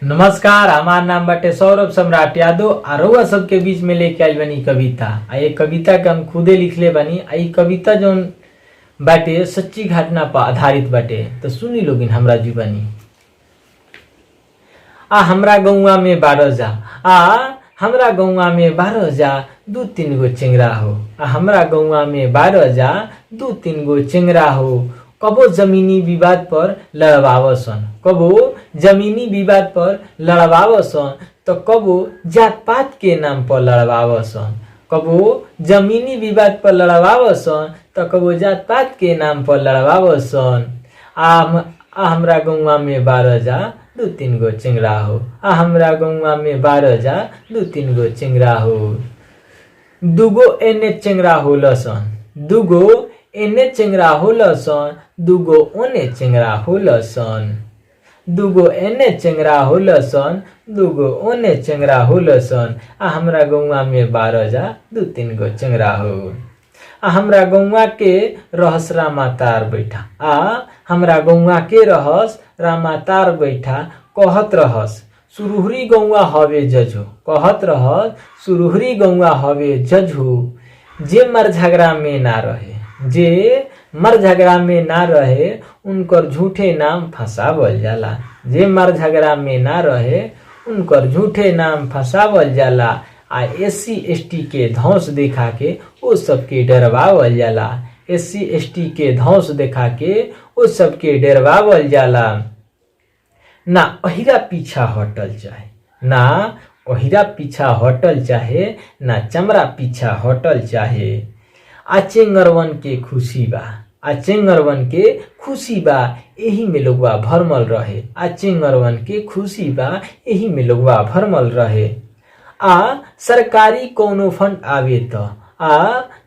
नमस्कार, हमार नाम बाटे सौरभ सम्राट यादव। रउआ सबके बीच में लेके आइल बानी कविता। ये कविता के हम खुदे लिखले बानी। ये कविता जौन बाटे सच्ची घटना पर आधारित बाटे। तो सुनी लोगिन हमरा जीवनी। हमरा गौवा में 12 जा हमरा गौवा में 12 जा 2-3 गो चेंगरा हो। हमरा गौवा में 12 जा 2-3 गो चेंगरा हो। कबो जमीनी विवाद पर लड़वावसन, कबो जमीनी विवाद पर लड़वावसन, तो कबो जात पात के नाम पर लड़वावसन। कबो जमीनी विवाद पर लड़वावसन, तो कबो जात पात के नाम पर लड़वावसन। हमरा गौवा में 12 जा 2-3 गो चेंगरा हो। हमरा गौवा में 12 जा 2-3 गो चेंगरा हो। दुगो एने चेंगरा होलसन, दुगो एने चेंगरा होलसन, दुगो ओने चेंगरा होलसन। दुगो एने चेंगरा होलसन, दुगो ओने चेंगरा होलसन। हमरा गौवा में 12 जा 2-3 गो चेंगरा हो। हमरा गौवा के रहस रामातार बैठा। हमरा गौवा के रहस रामातार बैठा। कहत रहस सुरुहरी गौवा हवे जजो, कहत रहस सुरुहरी गौवा हवे जजो। जे मर झगड़ा में ना रहे, जे मर झगड़ा में ना रहे, उनकर झूठे नाम फंसावल जाला। जे मर झगड़ा में ना रहे, उनकर झूठे नाम फंसावल जाला। SC ST के धौंस देखा के वो सबके डरवावल जाला। SC ST के धौंस देखा के वो सबके डरवावल जाला। ना अहिरा पीछा हटल चाहे, ना अहिरा पीछा हटल चाहे, ना चमड़ा पीछा हटल चाहे। चेंगरवन के खुशी बा, चेंगरवन के खुशी बा, यही में लोगवा भरमल रहे। चेंगरवन के खुशी बा, यही में लोगवा भरमल रहे। सरकारी कौनो फंड आवे तो,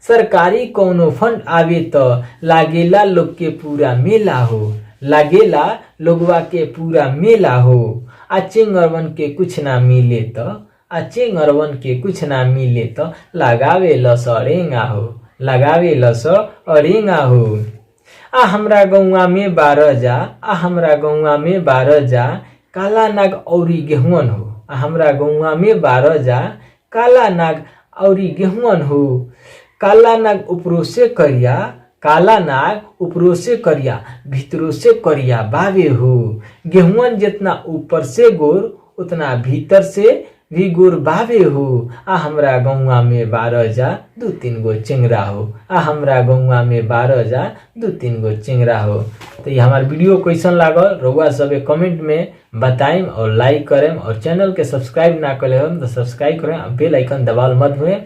सरकारी कौनो फंड आवे तो लागेला लोग के पूरा मेला हो, लागेला लोगवा के पूरा मेला हो। चेंगरवन के कुछ ना मिले तो, चेंगरवन के कुछ ना मिले तो लगावे लस अरेंगा हो, लगावे लस अरेंगा हो। हमरा गौवा में 12 जा, हमरा गौवा में 12 जा काला नाग औरी गेहुअन हो। हमरा गौवा में 12 जा काला नाग औरी गेहुअन हो। काला नाग ऊपरों से करिया, काला नाग ऊपरों से करिया, भीतरों से करिया बावे हो। गेहुअन जितना ऊपर से गोर, उतना भीतर से भी गोर बावे हो। हमरा गौवा में 12 जा 2-3 गो चेंगरा हो। हमरा गौवा में 12 जा 2-3 गो चेंगरा हो। तो ये हमार वीडियो कैसन लागल रउआ सबे कमेंट में बताइम और लाइक करें। और चैनल के सब्सक्राइब ना करें तो सब्सक्राइब करें, बेल आइकन दबावल मत भूलें।